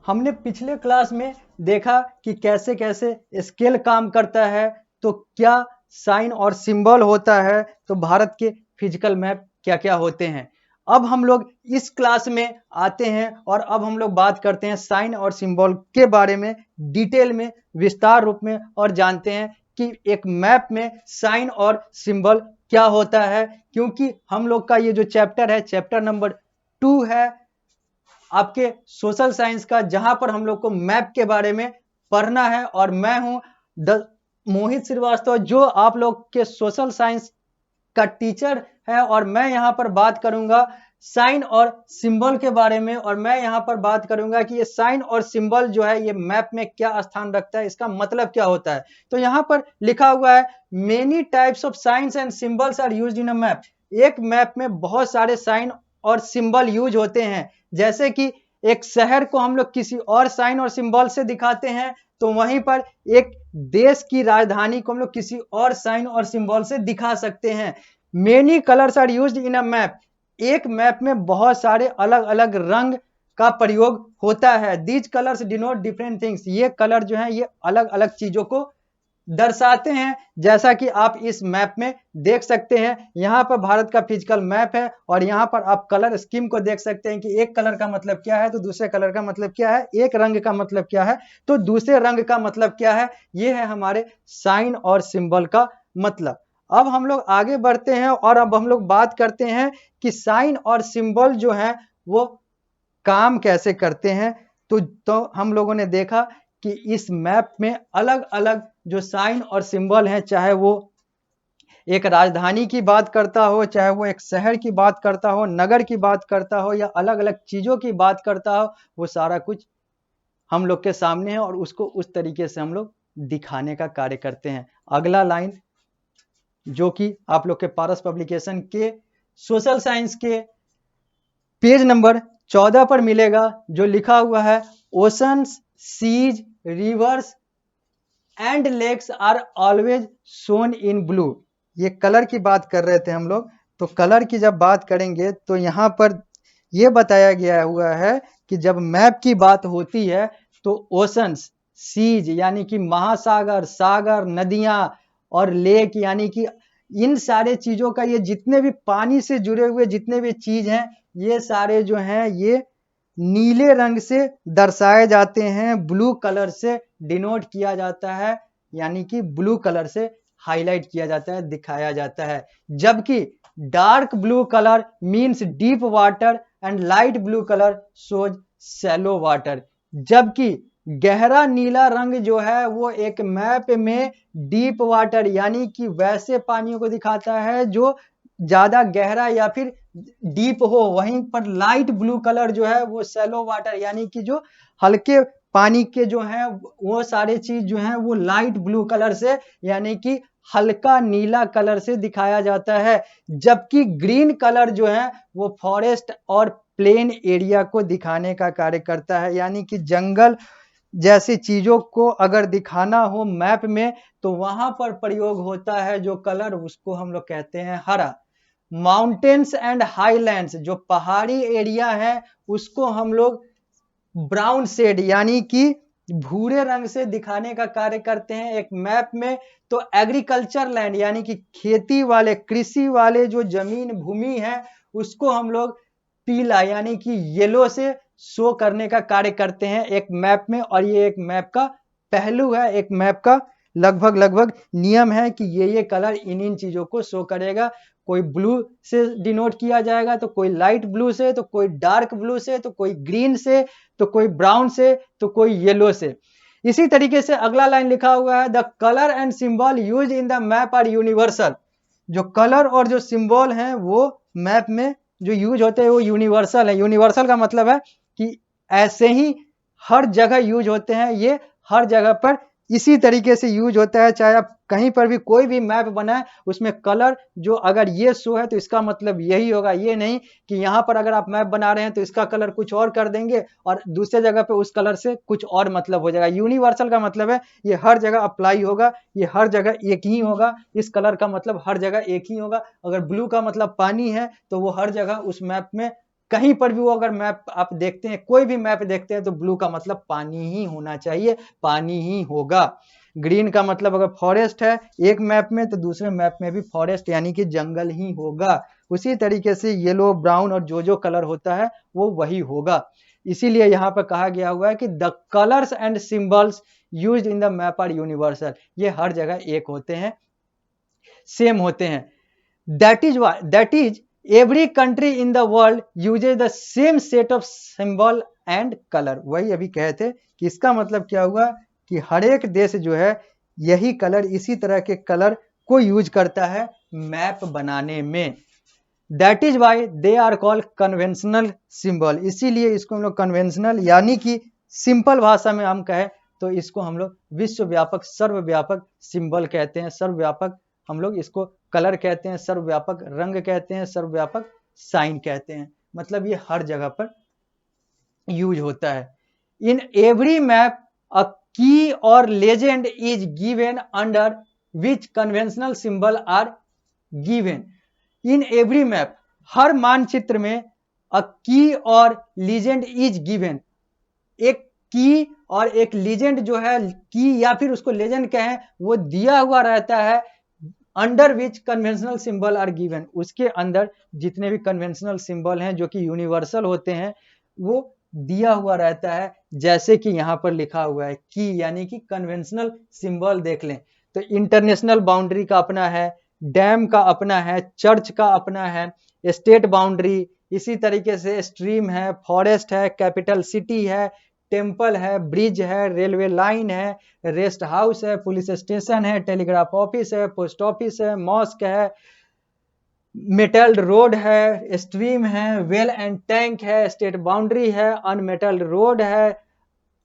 हमने पिछले क्लास में देखा कि कैसे कैसे स्केल काम करता है, तो क्या साइन और सिंबल होता है, तो भारत के फिजिकल मैप क्या क्या होते हैं। अब हम लोग इस क्लास में आते हैं और अब हम लोग बात करते हैं साइन और सिंबल के बारे में डिटेल में, विस्तार रूप में, और जानते हैं कि एक मैप में साइन और सिंबल क्या होता है। क्योंकि हम लोग का ये जो चैप्टर है, चैप्टर नंबर 2 है आपके सोशल साइंस का, जहां पर हम लोग को मैप के बारे में पढ़ना है। और मैं हूं मोहित श्रीवास्तव, जो आप लोग के सोशल साइंस का टीचर है, और मैं यहां पर बात करूंगा साइन और सिंबल के बारे में। और मैं यहां पर बात करूंगा कि ये साइन और सिंबल जो है ये मैप में क्या स्थान रखता है, इसका मतलब क्या होता है। तो यहां पर लिखा हुआ है many types of signs and symbols are used in a map. एक मैप में बहुत सारे साइन और सिंबल यूज होते हैं। जैसे कि एक शहर को हम लोग किसी और साइन और सिंबल से दिखाते हैं, तो वहीं पर एक देश की राजधानी को हम लोग किसी और साइन और सिंबल से दिखा सकते हैं। Many colours are used in a map. एक मैप में बहुत सारे अलग अलग रंग का प्रयोग होता है। These colours denote different things. ये कलर जो है ये अलग अलग चीजों को दर्शाते हैं। जैसा कि आप इस मैप में देख सकते हैं, यहाँ पर भारत का फिजिकल मैप है, और यहाँ पर आप कलर स्कीम को देख सकते हैं कि एक कलर का मतलब क्या है, तो दूसरे कलर का मतलब क्या है, एक रंग का मतलब क्या है, तो दूसरे रंग का मतलब क्या है। ये है हमारे साइन और सिंबल का मतलब। अब हम लोग आगे बढ़ते हैं और अब हम लोग बात करते हैं कि साइन और सिंबल जो है वो काम कैसे करते हैं। तो हम लोगों ने देखा कि इस मैप में अलग अलग जो साइन और सिंबल हैं, चाहे वो एक राजधानी की बात करता हो, चाहे वो एक शहर की बात करता हो, नगर की बात करता हो, या अलग अलग चीजों की बात करता हो, वो सारा कुछ हम लोग के सामने है और उसको उस तरीके से हम लोग दिखाने का कार्य करते हैं। अगला लाइन जो कि आप लोग के पारस पब्लिकेशन के सोशल साइंस के पेज नंबर 14 पर मिलेगा, जो लिखा हुआ है oceans, seas, rivers and lakes are always shown in blue. ये कलर की बात कर रहे थे हम लोग। तो कलर की जब बात करेंगे तो यहाँ पर यह बताया गया हुआ है कि जब मैप की बात होती है तो ओशंस, सीज यानी कि महासागर, सागर, नदियां, और लेक यानी कि इन सारे चीजों का, ये जितने भी पानी से जुड़े हुए जितने भी चीज हैं, ये सारे जो हैं ये नीले रंग से दर्शाए जाते हैं, ब्लू कलर से डिनोट किया जाता है, यानी कि ब्लू कलर से हाईलाइट किया जाता है, दिखाया जाता है। जबकि dark blue colour means deep water and light blue colour shows shallow water. जबकि गहरा नीला रंग जो है वो एक मैप में डीप वाटर यानी कि वैसे पानियों को दिखाता है जो ज्यादा गहरा या फिर डीप हो। वहीं पर लाइट ब्लू कलर जो है वो शैलो वाटर यानी कि जो हल्के पानी के जो है वो सारे चीज जो है वो लाइट ब्लू कलर से यानी कि हल्का नीला कलर से दिखाया जाता है। जबकि ग्रीन कलर जो है वो फॉरेस्ट और प्लेन एरिया को दिखाने का कार्य करता है, यानी कि जंगल जैसी चीजों को अगर दिखाना हो मैप में तो वहां पर प्रयोग होता है जो कलर, उसको हम लोग कहते हैं हरा। माउंटेन्स एंड हाईलैंड्स, जो पहाड़ी एरिया है उसको हम लोग ब्राउन शेड यानी कि भूरे रंग से दिखाने का कार्य करते हैं एक मैप में। तो एग्रीकल्चर लैंड यानी कि खेती वाले, कृषि वाले जो जमीन भूमि है उसको हम लोग पीला यानी कि येलो से शो करने का कार्य करते हैं एक मैप में। और ये एक मैप का पहलू है, एक मैप का लगभग लगभग नियम है कि ये कलर इन इन चीजों को शो करेगा। कोई ब्लू से डिनोट किया जाएगा, तो कोई लाइट ब्लू से, तो कोई डार्क ब्लू से, तो कोई ग्रीन से, तो कोई ब्राउन से, तो कोई येलो से। इसी तरीके से अगला लाइन लिखा हुआ है the colour and symbol use in the map are universal. जो कलर और जो सिंबल हैं वो मैप में जो यूज होते हैं वो यूनिवर्सल है। यूनिवर्सल का मतलब है कि ऐसे ही हर जगह यूज होते हैं, ये हर जगह पर इसी तरीके से यूज होता है। चाहे आप कहीं पर भी कोई भी मैप बनाए उसमें कलर जो अगर ये शो है तो इसका मतलब यही होगा। ये नहीं कि यहाँ पर अगर आप मैप बना रहे हैं तो इसका कलर कुछ और कर देंगे और दूसरे जगह पे उस कलर से कुछ और मतलब हो जाएगा। यूनिवर्सल का मतलब है ये हर जगह अप्लाई होगा, ये हर जगह एक ही होगा, इस कलर का मतलब हर जगह एक ही होगा। अगर ब्लू का मतलब पानी है तो वो हर जगह उस मैप में कहीं पर भी वो अगर मैप आप देखते हैं, कोई भी मैप देखते हैं तो ब्लू का मतलब पानी ही होना चाहिए, पानी ही होगा। ग्रीन का मतलब अगर फॉरेस्ट है एक मैप में तो दूसरे मैप में भी फॉरेस्ट यानी कि जंगल ही होगा। उसी तरीके से येलो, ब्राउन और जो कलर होता है वो वही होगा। इसीलिए यहाँ पर कहा गया हुआ है कि the colours and symbols used in the map are universal. ये हर जगह एक होते हैं, सेम होते हैं। That is every country in the world uses the same set of symbol and colour. वही अभी कहे थे कि इसका मतलब क्या हुआ कि हर एक देश जो है यही कलर, इसी तरह के कलर को यूज करता है मैप बनाने में। That is why they are called conventional symbol. इसीलिए इसको हम लोग कन्वेंशनल यानी कि सिंपल भाषा में हम कहें तो इसको हम लोग विश्वव्यापक, सर्वव्यापक सिंबल कहते हैं। सर्वव्यापक हम लोग इसको कलर कहते हैं, सर्वव्यापक रंग कहते हैं, सर्वव्यापक साइन कहते हैं। मतलब ये हर जगह पर यूज होता है। इन every map a key or legend is given under which conventional symbol are given. In every map, हर मानचित्र में अ की और लीजेंड इज गिवन, एक की और एक लीजेंड जो है, की या फिर उसको लेजेंड कहें, वो दिया हुआ रहता है under which conventional symbol are given. उसके अंदर जितने भी कन्वेंशनल सिंबल हैं जो कि यूनिवर्सल होते हैं वो दिया हुआ रहता है। जैसे कि यहाँ पर लिखा हुआ है की यानी कि कन्वेंशनल सिंबल देख लें तो इंटरनेशनल बाउंड्री का अपना है, डैम का अपना है, चर्च का अपना है, स्टेट बाउंड्री, इसी तरीके से स्ट्रीम है, फॉरेस्ट है, कैपिटल सिटी है, टेम्पल है, ब्रिज है, रेलवे लाइन है, रेस्ट हाउस है, पुलिस स्टेशन है, टेलीग्राफ ऑफिस है, पोस्ट ऑफिस है, मॉस्क है, मेटल्ड रोड है, स्ट्रीम है, वेल एंड टैंक है, स्टेट बाउंड्री है, अनमेटल्ड रोड है।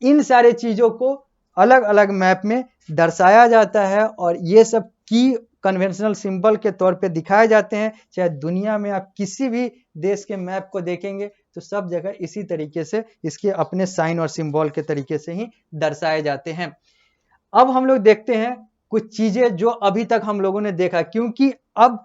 इन सारे चीजों को अलग अलग मैप में दर्शाया जाता है और ये सब की कन्वेंशनल सिंबल के तौर पे दिखाए जाते हैं। चाहे दुनिया में आप किसी भी देश के मैप को देखेंगे तो सब जगह इसी तरीके से इसके अपने साइन और सिंबल के तरीके से ही दर्शाए जाते हैं। अब हम लोग देखते हैं कुछ चीजें जो अभी तक हम लोगों ने देखा, क्योंकि अब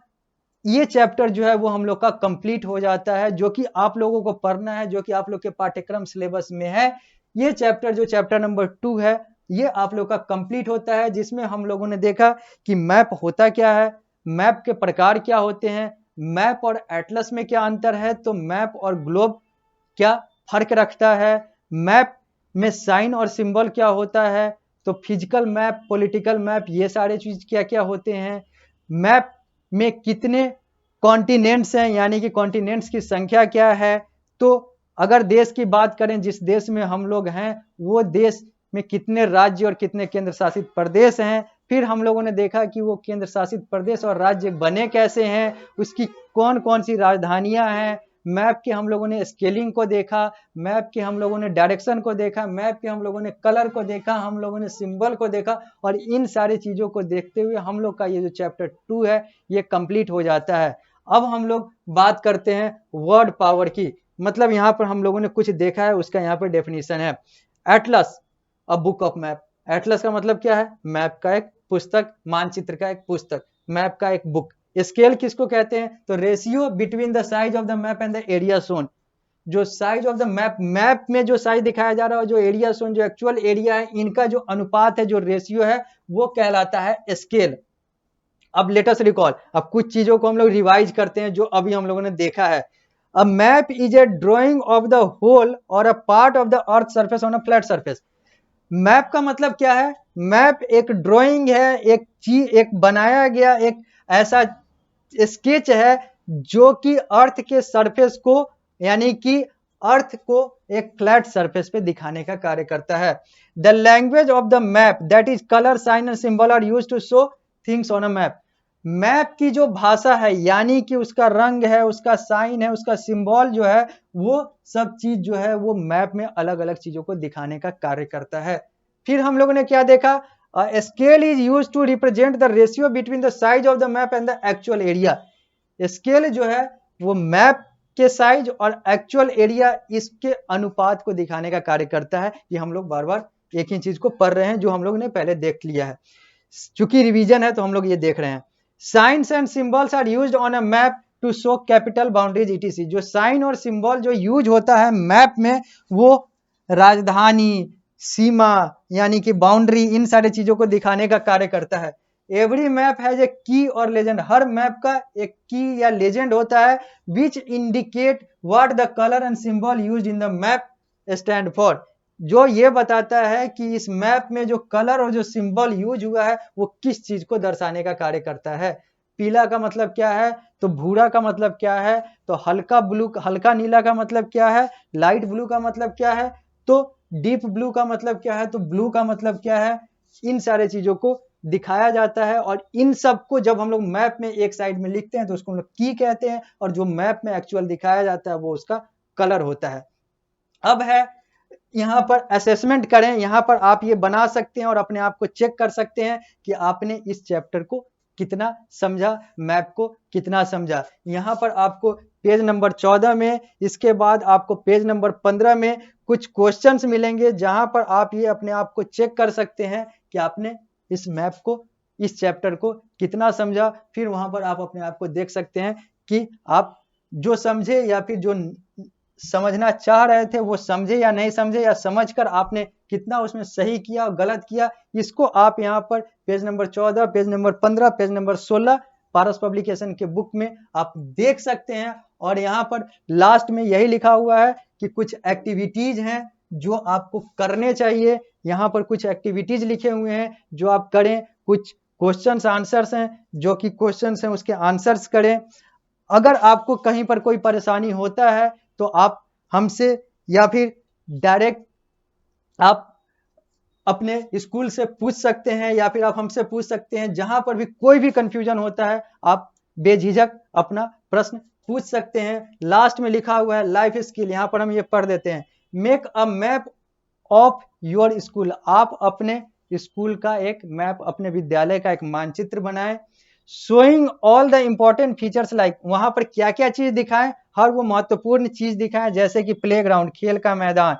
ये चैप्टर जो है वो हम लोग का कंप्लीट हो जाता है, जो कि आप लोगों को पढ़ना है, जो कि आप लोग के पाठ्यक्रम सिलेबस में है। ये चैप्टर जो चैप्टर नंबर 2 है ये आप लोग का कंप्लीट होता है, जिसमें हम लोगों ने देखा कि मैप होता क्या है, मैप के प्रकार क्या होते हैं, मैप और एटलस में क्या अंतर है, तो मैप और ग्लोब क्या फर्क रखता है, मैप में साइन और सिंबल क्या होता है, तो फिजिकल मैप, पॉलिटिकल मैप, ये सारे चीज क्या क्या होते हैं, मैप में कितने कॉन्टिनेंट्स हैं यानी कि कॉन्टिनेंट्स की संख्या क्या है, तो अगर देश की बात करें जिस देश में हम लोग हैं वो देश में कितने राज्य और कितने केंद्र शासित प्रदेश हैं, फिर हम लोगों ने देखा कि वो केंद्र शासित प्रदेश और राज्य बने कैसे हैं, उसकी कौन कौन सी राजधानियां हैं, मैप के हम लोगों ने स्केलिंग को देखा, मैप के हम लोगों ने डायरेक्शन को देखा, मैप के हम लोगों ने कलर को देखा, हम लोगों ने सिंबल को देखा। और इन सारी चीजों को देखते हुए हम लोग का ये जो चैप्टर 2 है ये कंप्लीट हो जाता है। अब हम लोग बात करते हैं वर्ड पावर की। मतलब यहाँ पर हम लोगों ने कुछ देखा है, उसका यहाँ पर डेफिनेशन है। Atlas, a book of map. Atlas का मतलब क्या है, मैप का एक पुस्तक, मानचित्र का एक पुस्तक, मैप का एक बुक। स्केल किसको कहते हैं, तो ratio between the size of the map and the area shown. जो size of the map, map में जो साइज दिखाया जा रहा है, जो एरिया शोन, जो एक्चुअल एरिया है, इनका जो अनुपात है, जो रेशियो है, वो कहलाता है स्केल। अब लेट अस रिकॉल, अब कुछ चीजों को हम लोग रिवाइज करते हैं जो अभी हम लोगों ने देखा है। A map is a drawing of the whole or a part of the earth surface on a flat surface. Map का मतलब क्या है, मैप एक ड्राइंग है, एक चीज, एक बनाया गया एक ऐसा स्केच है जो कि अर्थ के सरफेस को यानी कि अर्थ को एक फ्लैट सरफेस पे दिखाने का कार्य करता है। The language of the map that is colour, sign and symbol are used to show things on a map. Map की जो भाषा है यानी कि उसका रंग है, उसका साइन है, उसका सिंबल जो है, वो सब चीज जो है वो मैप में अलग अलग चीजों को दिखाने का कार्य करता है। फिर हम लोगों ने क्या देखा, scale is use to represent the ratio between the size of the map and the actual area. Scale जो है वो मैप के साइज और एक्चुअल एरिया, इसके अनुपात को दिखाने का कार्य करता है। ये हम लोग बार बार एक ही चीज को पढ़ रहे हैं जो हम लोग ने पहले देख लिया है, चूंकि रिवीजन है तो हम लोग ये देख रहे हैं। Signs and symbols are used on a map to show capital boundaries etc. जो साइन और सिंबल जो यूज होता है मैप में, वो राजधानी, सीमा यानी कि बाउंड्री, इन सारी चीजों को दिखाने का कार्य करता है। एवरी मैप हैज ए की और लेजेंड। हर मैप का एक की या लेजेंड होता है which indicate what the colour and symbol used in the map stand for. जो ये बताता है कि इस मैप में जो कलर और जो सिंबल यूज हुआ है वो किस चीज को दर्शाने का कार्य करता है। पीला का मतलब क्या है, तो भूरा का मतलब क्या है, तो हल्का ब्लू, हल्का नीला का मतलब क्या है, लाइट ब्लू का मतलब क्या है, तो डीप ब्लू का मतलब क्या है, तो ब्लू का मतलब क्या है। इन सारे चीजों को दिखाया जाता है और इन सब को जब हम लोग मैप में एक साइड में लिखते हैं तो उसको हम लोग की कहते हैं, और जो मैप में एक्चुअल दिखाया जाता है वो उसका कलर होता है। अब है यहाँ पर असेसमेंट करें, यहाँ पर आप ये बना सकते हैं और अपने आप को चेक कर सकते हैं कि आपने इस चैप्टर को कितना समझा, मैप को कितना समझा। यहाँ पर आपको पेज नंबर 14 में, इसके बाद आपको पेज नंबर 15 में कुछ क्वेश्चंस मिलेंगे जहां पर आप ये अपने आप को चेक कर सकते हैं कि आपने इस मैप को, इस चैप्टर को कितना समझा। फिर वहां पर आप अपने आप को देख सकते हैं कि आप जो समझे या फिर जो समझना चाह रहे थे वो समझे या नहीं समझे, या समझकर आपने कितना उसमें सही किया और गलत किया। इसको आप यहाँ पर page number 14, page number 15, page number 16 पारस पब्लिकेशन के बुक में आप देख सकते हैं। और यहाँ पर लास्ट में यही लिखा हुआ है कि कुछ एक्टिविटीज हैं जो आपको करने चाहिए। यहाँ पर कुछ एक्टिविटीज लिखे हुए हैं जो आप करें, कुछ क्वेश्चंस आंसर्स हैं जो कि क्वेश्चंस हैं उसके आंसर्स करें। अगर आपको कहीं पर कोई परेशानी होता है तो आप हमसे या फिर डायरेक्ट आप अपने स्कूल से पूछ सकते हैं, या फिर आप हमसे पूछ सकते हैं। जहां पर भी कोई भी कंफ्यूजन होता है आप बेझिझक अपना प्रश्न पूछ सकते हैं। लास्ट में लिखा हुआ है लाइफ स्किल, यहां पर हम ये पढ़ देते हैं। Make a map of your school. आप अपने स्कूल का एक मैप, अपने विद्यालय का एक मानचित्र बनाएं। Showing all the important features like, वहां पर क्या क्या चीज दिखाएं, हर वो महत्वपूर्ण चीज दिखाएं, जैसे कि प्लेग्राउंड, खेल का मैदान,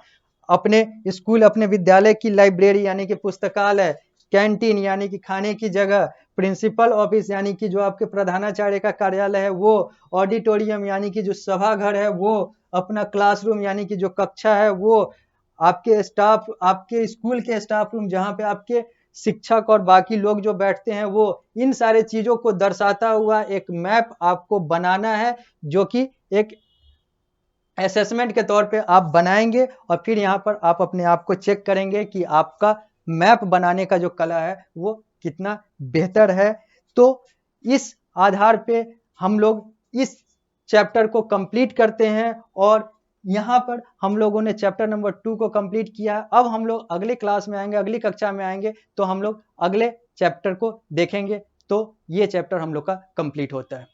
अपने स्कूल, अपने विद्यालय की लाइब्रेरी यानी कि पुस्तकालय, कैंटीन यानी कि खाने की जगह, प्रिंसिपल ऑफिस यानी कि जो आपके प्रधानाचार्य का कार्यालय है वो, ऑडिटोरियम यानी कि जो सभा घर है वो, अपना क्लासरूम यानी कि जो कक्षा है वो, आपके स्टाफ, आपके स्कूल के स्टाफ रूम जहाँ पे आपके शिक्षक और बाकी लोग जो बैठते हैं वो, इन सारे चीजों को दर्शाता हुआ एक मैप आपको बनाना है, जो कि एक असेसमेंट के तौर पे आप बनाएंगे। और फिर यहाँ पर आप अपने आप को चेक करेंगे कि आपका मैप बनाने का जो कला है वो कितना बेहतर है। तो इस आधार पे हम लोग इस चैप्टर को कंप्लीट करते हैं, और यहाँ पर हम लोगों ने चैप्टर नंबर 2 को कंप्लीट किया। अब हम लोग अगले क्लास में आएंगे, अगली कक्षा में आएंगे तो हम लोग अगले चैप्टर को देखेंगे। तो ये चैप्टर हम लोग का कंप्लीट होता है।